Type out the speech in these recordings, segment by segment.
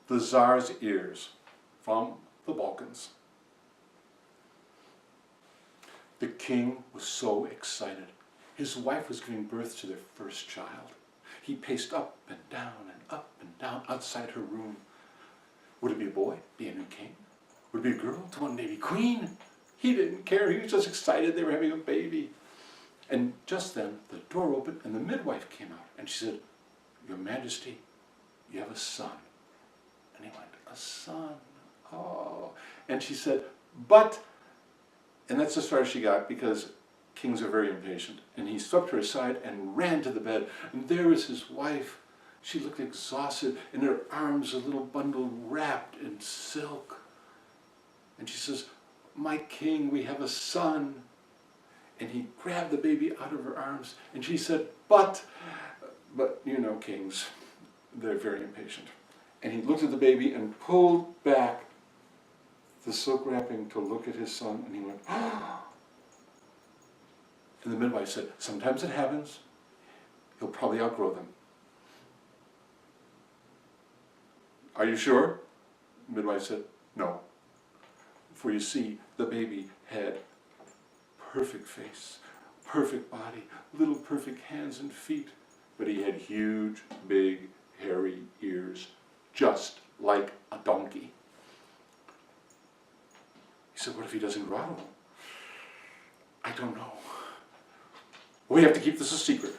the Tsar's ears from the Balkans. The king was so excited. His wife was giving birth to their first child. He paced up and down outside her room. Would it be a boy, be a new king? Would it be a girl, to one day be queen? He didn't care. He was just excited they were having a baby. And just then, the door opened and the midwife came out. And she said, "Your Majesty, you have a son." And he went, "A son? Oh." And she said, "But," and that's as far as she got, because kings are very impatient. And he swept her aside and ran to the bed. And there was his wife. She looked exhausted. In her arms, a little bundle wrapped in silk. And she says, "My king, we have a son." And he grabbed the baby out of her arms. And she said, but you know, kings, they're very impatient. And he looked at the baby and pulled back the silk wrapping to look at his son. And he went, "Ah." And the midwife said, "Sometimes it happens. He'll probably outgrow them." "Are you sure?" The midwife said, "No. For you see, the baby had perfect face, perfect body, little perfect hands and feet, but he had huge, big, hairy ears, just like a donkey." He said, "What if he doesn't grow out of them?" "I don't know. We have to keep this a secret."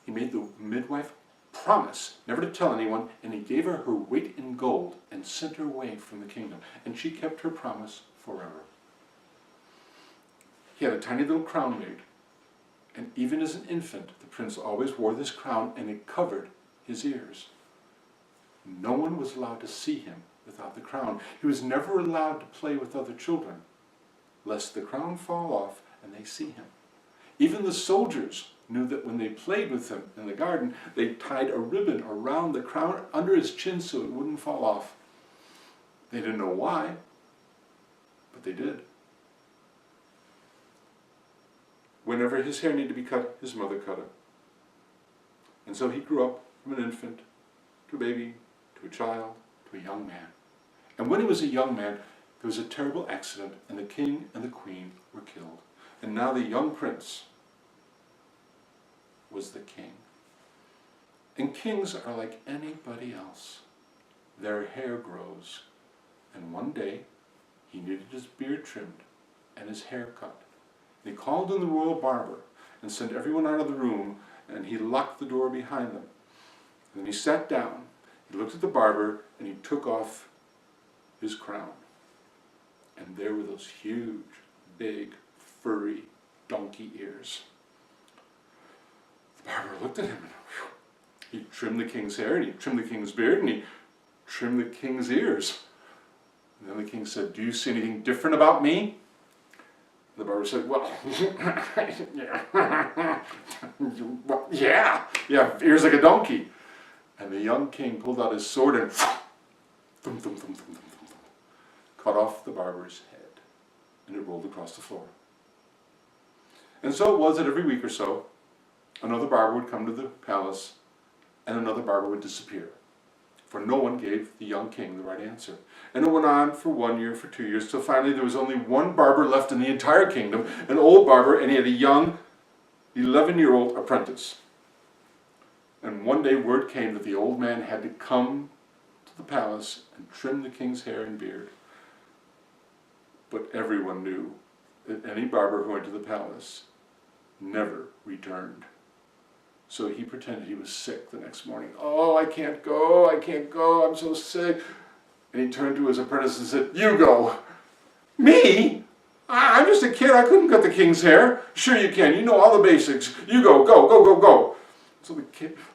He made the midwife promise never to tell anyone, and he gave her her weight in gold and sent her away from the kingdom. And she kept her promise forever. He had a tiny little crown made, and even as an infant, the prince always wore this crown, and it covered his ears. No one was allowed to see him without the crown. He was never allowed to play with other children, lest the crown fall off and they see him. Even the soldiers knew that when they played with him in the garden, they tied a ribbon around the crown under his chin so it wouldn't fall off. They didn't know why, but they did. Whenever his hair needed to be cut, his mother cut it. And so he grew up from an infant to a baby, to a child, to a young man. And when he was a young man, there was a terrible accident, and the king and the queen were killed. And now the young prince was the king. And kings are like anybody else. Their hair grows. And one day, he needed his beard trimmed and his hair cut. And he called in the royal barber and sent everyone out of the room, and he locked the door behind them. And then he sat down, he looked at the barber, and he took off his crown. And there were those huge, big, furry donkey ears. The barber looked at him, and he trimmed the king's hair, and he trimmed the king's beard, and he trimmed the king's ears. And then the king said, "Do you see anything different about me?" The barber said, "Well, yeah, ears like a donkey." And the young king pulled out his sword and cut off the barber's head, and it rolled across the floor. And so it was that every week or so, another barber would come to the palace, and another barber would disappear. For no one gave the young king the right answer. And it went on for 1 year, for 2 years, till finally there was only one barber left in the entire kingdom, an old barber, and he had a young 11-year-old apprentice. And one day word came that the old man had to come to the palace and trim the king's hair and beard. But everyone knew that any barber who went to the palace never returned. So he pretended he was sick the next morning. "Oh, I can't go, I'm so sick." And he turned to his apprentice and said, "You go." "Me? I'm just a kid, I couldn't cut the king's hair." "Sure you can, you know all the basics. You go. So the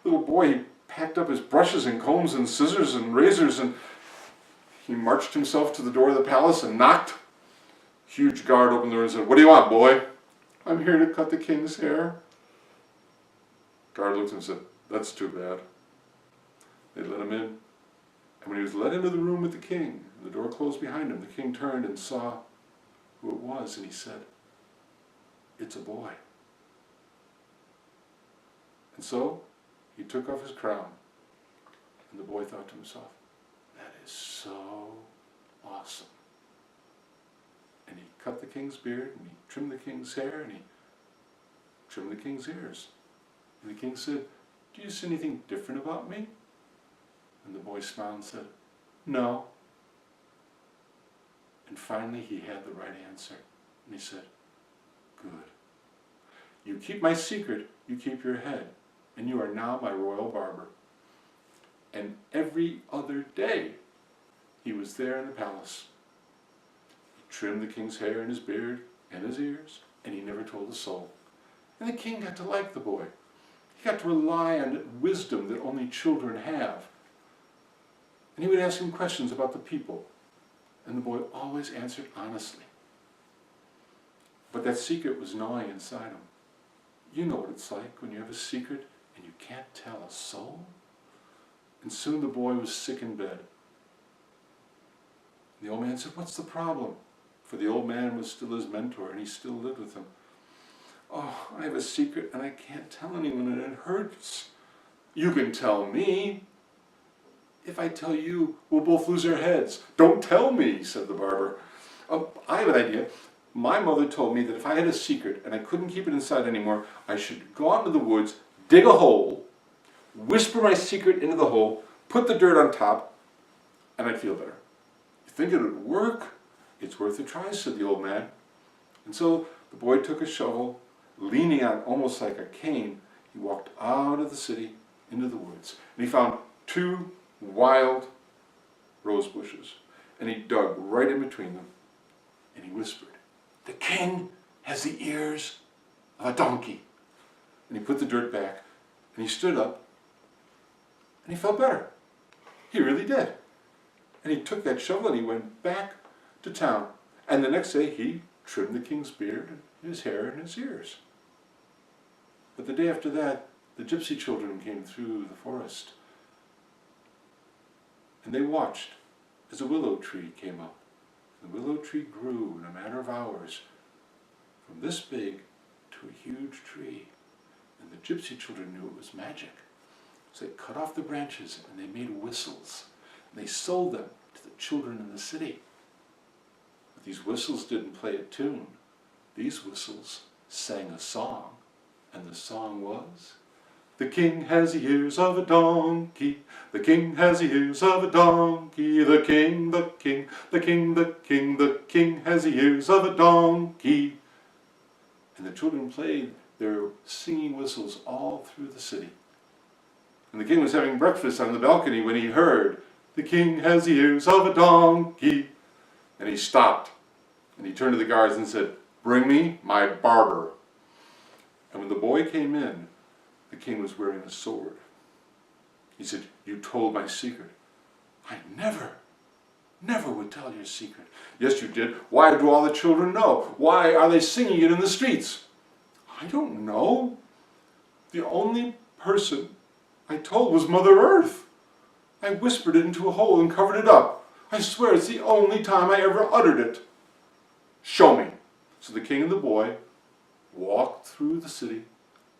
little boy, he packed up his brushes and combs and scissors and razors, and he marched himself to the door of the palace and knocked. Huge guard opened the door and said, "What do you want, boy?" "I'm here to cut the king's hair." Guard looked and said, "That's too bad." They let him in, and when he was let into the room with the king, and the door closed behind him, the king turned and saw who it was, and he said, "It's a boy." And so he took off his crown, and the boy thought to himself, "That is so awesome. And he cut the king's beard, and he trimmed the king's hair, and he trimmed the king's ears. And the king said, "Do you see anything different about me?" And the boy smiled and said, "No." And finally he had the right answer. And he said, "Good. You keep my secret, you keep your head, and you are now my royal barber." And every other day he was there in the palace. He trimmed the king's hair and his beard and his ears, and he never told a soul. And the king got to like the boy. He got to rely on wisdom that only children have. And he would ask him questions about the people, and the boy always answered honestly. But that secret was gnawing inside him. You know what it's like when you have a secret and you can't tell a soul? And soon the boy was sick in bed. The old man said, "What's the problem?" For the old man was still his mentor, and he still lived with him. "Oh, I have a secret and I can't tell anyone, and it hurts." "You can tell me." "If I tell you, we'll both lose our heads." "Don't tell me," said the barber. "I have an idea. My mother told me that if I had a secret and I couldn't keep it inside anymore, I should go out into the woods, dig a hole, whisper my secret into the hole, put the dirt on top, and I'd feel better." "You think it would work?" "It's worth a try," said the old man. And so the boy took a shovel, leaning on almost like a cane. He walked out of the city into the woods, and he found 2 wild rose bushes, and he dug right in between them, and he whispered, "The king has the ears of a donkey." And he put the dirt back, and he stood up, and he felt better. He really did. And he took that shovel and he went back to town, and the next day he trimmed the king's beard and his hair and his ears. But the day after that, the gypsy children came through the forest, and they watched as a willow tree came up. The willow tree grew in a matter of hours from this big to a huge tree, and the gypsy children knew it was magic. So they cut off the branches and they made whistles, and they sold them to the children in the city. But these whistles didn't play a tune. These whistles sang a song, and the song was, "The king has the ears of a donkey, the king has the ears of a donkey, the king, the king, the king, the king, the king has the ears of a donkey." And the children played their singing whistles all through the city. And the king was having breakfast on the balcony when he heard, "The king has the ears of a donkey." And he stopped, and he turned to the guards and said, "Bring me my barber." And when the boy came in, the king was wearing a sword. He said, "You told my secret." "I never would tell your secret." "Yes, you did. Why do all the children know? Why are they singing it in the streets?" "I don't know. The only person I told was Mother Earth. I whispered it into a hole and covered it up. I swear it's the only time I ever uttered it." "Show me." So the king and the boy walked through the city,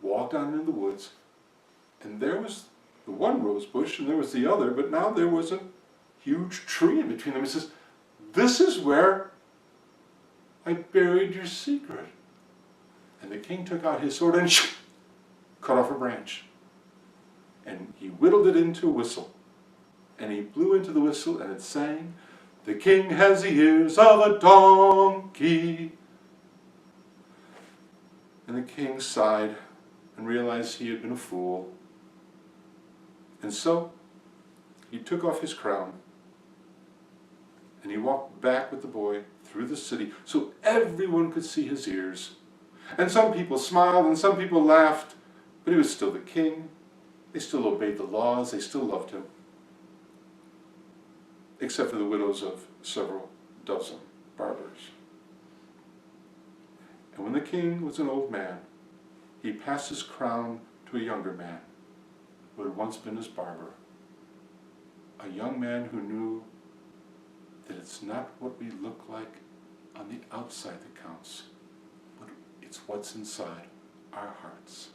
walked down into the woods, and there was the one rose bush and there was the other, but now there was a huge tree in between them. He says, "This is where I buried your secret." And the king took out his sword and cut off a branch. And he whittled it into a whistle. And he blew into the whistle and it sang, "The king has the ears of a donkey." And the king sighed and realized he had been a fool. And so he took off his crown and he walked back with the boy through the city so everyone could see his ears. And some people smiled and some people laughed, but he was still the king. They still obeyed the laws, they still loved him. Except for the widows of several dozen barbers. And when the king was an old man, he passed his crown to a younger man who had once been his barber. A young man who knew that it's not what we look like on the outside that counts, but it's what's inside our hearts.